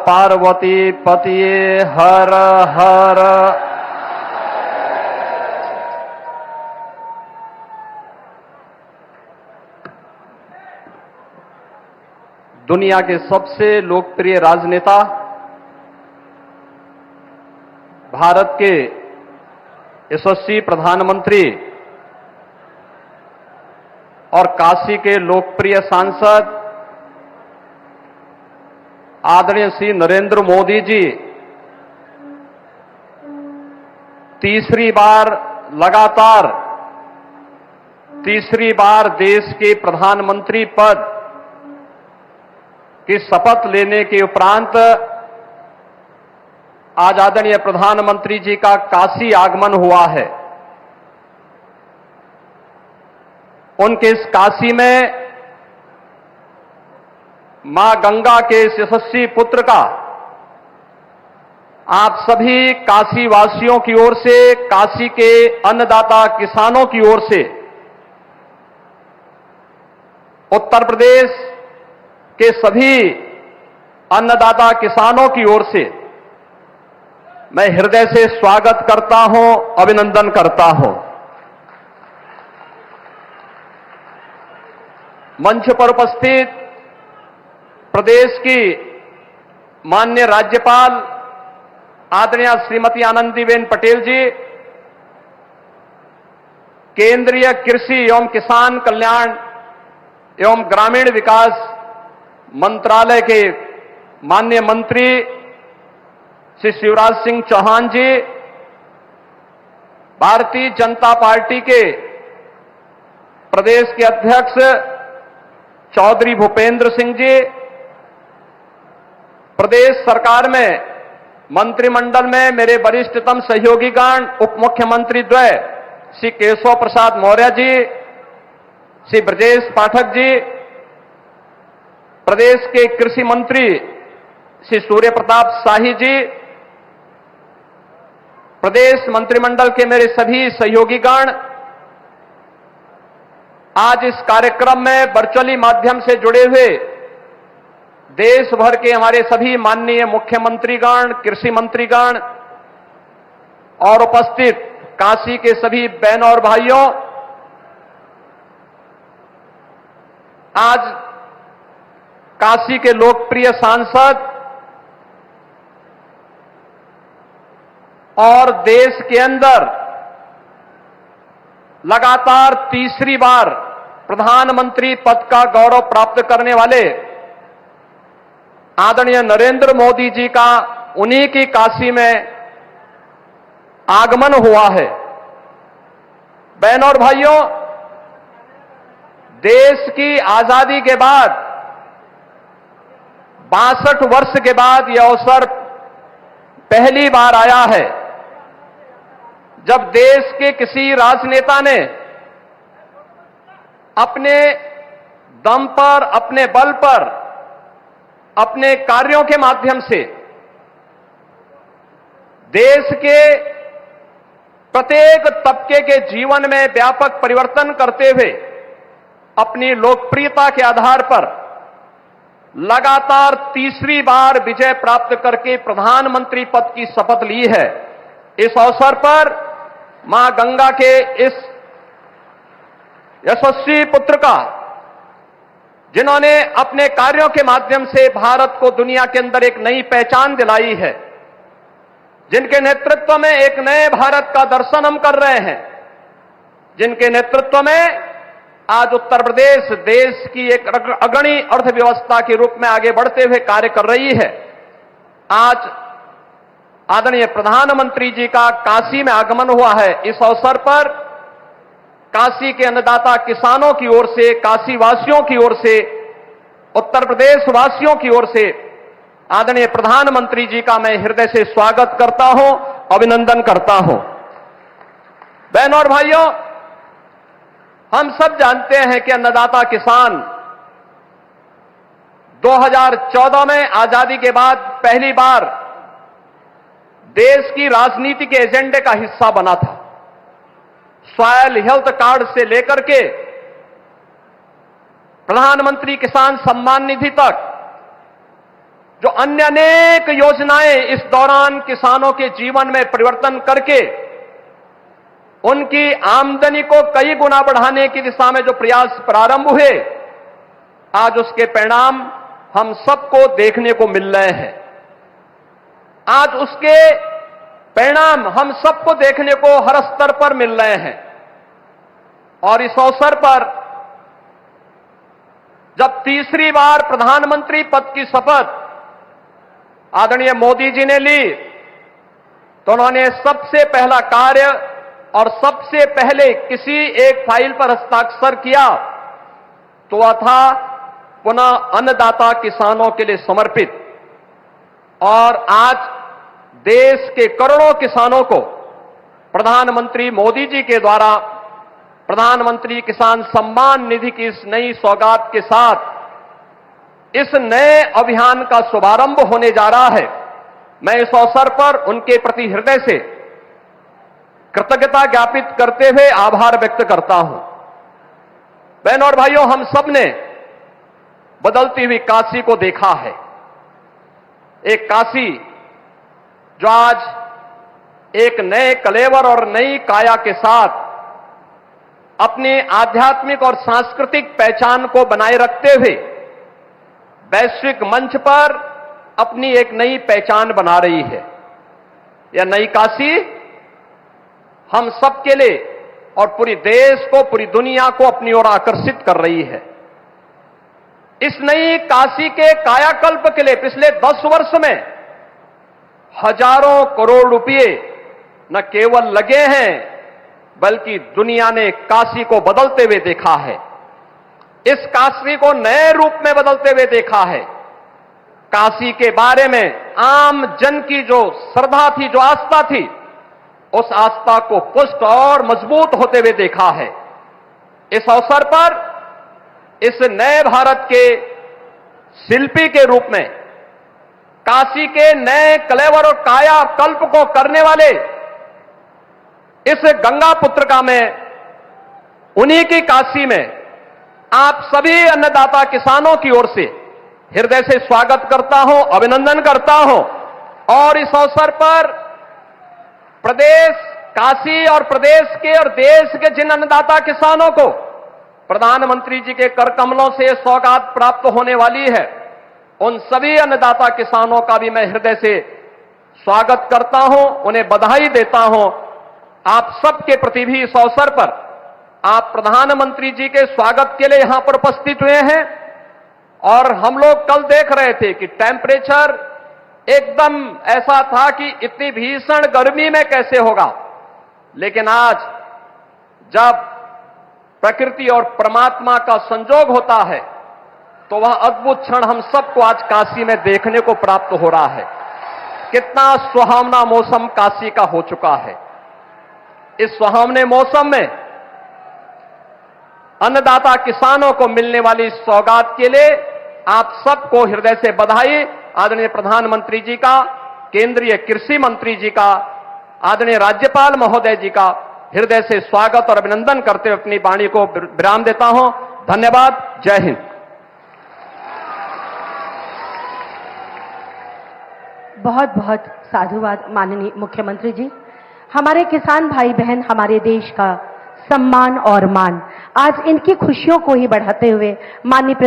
पार्वती पतिये हर हर। दुनिया के सबसे लोकप्रिय राजनेता, भारत के यशस्वी प्रधानमंत्री और काशी के लोकप्रिय सांसद आदरणीय श्री नरेंद्र मोदी जी लगातार तीसरी बार देश के प्रधानमंत्री पद की शपथ लेने के उपरांत आज आदरणीय प्रधानमंत्री जी का काशी आगमन हुआ है। उनके इस काशी में मां गंगा के इस यशस्वी पुत्र का आप सभी काशी वासियों की ओर से, काशी के अन्नदाता किसानों की ओर से, उत्तर प्रदेश के सभी अन्नदाता किसानों की ओर से मैं हृदय से स्वागत करता हूं, अभिनंदन करता हूं। मंच पर उपस्थित प्रदेश की माननीय राज्यपाल आदरणीय श्रीमती आनंदीबेन पटेल जी, केंद्रीय कृषि एवं किसान कल्याण एवं ग्रामीण विकास मंत्रालय के माननीय मंत्री श्री शिवराज सिंह चौहान जी, भारतीय जनता पार्टी के प्रदेश के अध्यक्ष चौधरी भूपेंद्र सिंह जी, प्रदेश सरकार में मंत्रिमंडल में मेरे वरिष्ठतम सहयोगीगण, उप मुख्यमंत्री द्वय श्री केशव प्रसाद मौर्य जी, श्री ब्रजेश पाठक जी, प्रदेश के कृषि मंत्री श्री सूर्य प्रताप शाही जी, प्रदेश मंत्रिमंडल के मेरे सभी सहयोगीगण, आज इस कार्यक्रम में वर्चुअली माध्यम से जुड़े हुए देश भर के हमारे सभी माननीय मुख्यमंत्रीगण, कृषि मंत्रीगण और उपस्थित काशी के सभी बहनों और भाइयों, आज काशी के लोकप्रिय सांसद और देश के अंदर लगातार तीसरी बार प्रधानमंत्री पद का गौरव प्राप्त करने वाले आदरणीय नरेंद्र मोदी जी का उन्हीं की काशी में आगमन हुआ है। बहनों और भाइयों, देश की आजादी के बाद 62 वर्ष के बाद यह अवसर पहली बार आया है जब देश के किसी राजनेता ने अपने दम पर, अपने बल पर, अपने कार्यों के माध्यम से देश के प्रत्येक तबके के जीवन में व्यापक परिवर्तन करते हुए अपनी लोकप्रियता के आधार पर लगातार तीसरी बार विजय प्राप्त करके प्रधानमंत्री पद की शपथ ली है। इस अवसर पर मां गंगा के इस यशस्वी पुत्र का, जिन्होंने अपने कार्यों के माध्यम से भारत को दुनिया के अंदर एक नई पहचान दिलाई है, जिनके नेतृत्व में एक नए भारत का दर्शन हम कर रहे हैं, जिनके नेतृत्व में आज उत्तर प्रदेश देश की एक अग्रणी अर्थव्यवस्था के रूप में आगे बढ़ते हुए कार्य कर रही है। आज आदरणीय प्रधानमंत्री जी का काशी में आगमन हुआ है। इस अवसर पर काशी के अन्नदाता किसानों की ओर से, काशी वासियों की ओर से, उत्तर प्रदेश वासियों की ओर से आदरणीय प्रधानमंत्री जी का मैं हृदय से स्वागत करता हूं, अभिनंदन करता हूं। बहनों और भाइयों, हम सब जानते हैं कि अन्नदाता किसान 2014 में आजादी के बाद पहली बार देश की राजनीति के एजेंडे का हिस्सा बना था। सॉयल हेल्थ कार्ड से लेकर के प्रधानमंत्री किसान सम्मान निधि तक जो अन्य अनेक योजनाएं इस दौरान किसानों के जीवन में परिवर्तन करके उनकी आमदनी को कई गुना बढ़ाने की दिशा में जो प्रयास प्रारंभ हुए, आज उसके परिणाम हम सबको देखने को मिल रहे हैं। आज उसके परिणाम हम सबको देखने को हर स्तर पर मिल रहे हैं। और इस अवसर पर जब तीसरी बार प्रधानमंत्री पद की शपथ आदरणीय मोदी जी ने ली, तो उन्होंने सबसे पहला कार्य और सबसे पहले किसी एक फाइल पर हस्ताक्षर किया तो वह था पुनः अन्नदाता किसानों के लिए समर्पित। और आज देश के करोड़ों किसानों को प्रधानमंत्री मोदी जी के द्वारा प्रधानमंत्री किसान सम्मान निधि की इस नई सौगात के साथ इस नए अभियान का शुभारंभ होने जा रहा है। मैं इस अवसर पर उनके प्रति हृदय से कृतज्ञता ज्ञापित करते हुए आभार व्यक्त करता हूं। बहनों और भाइयों, हम सब ने बदलती हुई काशी को देखा है। एक काशी जो आज एक नए कलेवर और नई काया के साथ अपनी आध्यात्मिक और सांस्कृतिक पहचान को बनाए रखते हुए वैश्विक मंच पर अपनी एक नई पहचान बना रही है। यह नई काशी हम सबके लिए और पूरी देश को, पूरी दुनिया को अपनी ओर आकर्षित कर रही है। इस नई काशी के कायाकल्प के लिए पिछले 10 वर्ष में हजारों करोड़ रुपए न केवल लगे हैं, बल्कि दुनिया ने काशी को बदलते हुए देखा है। इस काशी को नए रूप में बदलते हुए देखा है। काशी के बारे में आम जन की जो श्रद्धा थी, जो आस्था थी, उस आस्था को पुष्ट और मजबूत होते हुए देखा है। इस अवसर पर इस नए भारत के शिल्पी के रूप में काशी के नए कलेवर और काया कल्प को करने वाले इस गंगा पुत्रिका में, उन्हीं की काशी में आप सभी अन्नदाता किसानों की ओर से हृदय से स्वागत करता हूं, अभिनंदन करता हूं। और इस अवसर पर प्रदेश काशी और प्रदेश के और देश के जिन अन्नदाता किसानों को प्रधानमंत्री जी के कर कमलों से सौगात प्राप्त होने वाली है, उन सभी अन्नदाता किसानों का भी मैं हृदय से स्वागत करता हूं, उन्हें बधाई देता हूं। आप सबके प्रति भी इस अवसर पर आप प्रधानमंत्री जी के स्वागत के लिए यहां पर उपस्थित हुए हैं। और हम लोग कल देख रहे थे कि टेम्परेचर एकदम ऐसा था कि इतनी भीषण गर्मी में कैसे होगा, लेकिन आज जब प्रकृति और परमात्मा का संजोग होता है तो वह अद्भुत क्षण हम सबको आज काशी में देखने को प्राप्त हो रहा है। कितना सुहावना मौसम काशी का हो चुका है। इस सुहावने मौसम में अन्नदाता किसानों को मिलने वाली इस सौगात के लिए आप सबको हृदय से बधाई। आदरणीय प्रधानमंत्री जी का, केंद्रीय कृषि मंत्री जी का, आदरणीय राज्यपाल महोदय जी का हृदय से स्वागत और अभिनंदन करते हुए अपनी वाणी को विराम देता हूं। धन्यवाद। जय हिंद। बहुत बहुत साधुवाद माननीय मुख्यमंत्री जी। हमारे किसान भाई बहन हमारे देश का सम्मान और मान, आज इनकी खुशियों को ही बढ़ाते हुए माननीय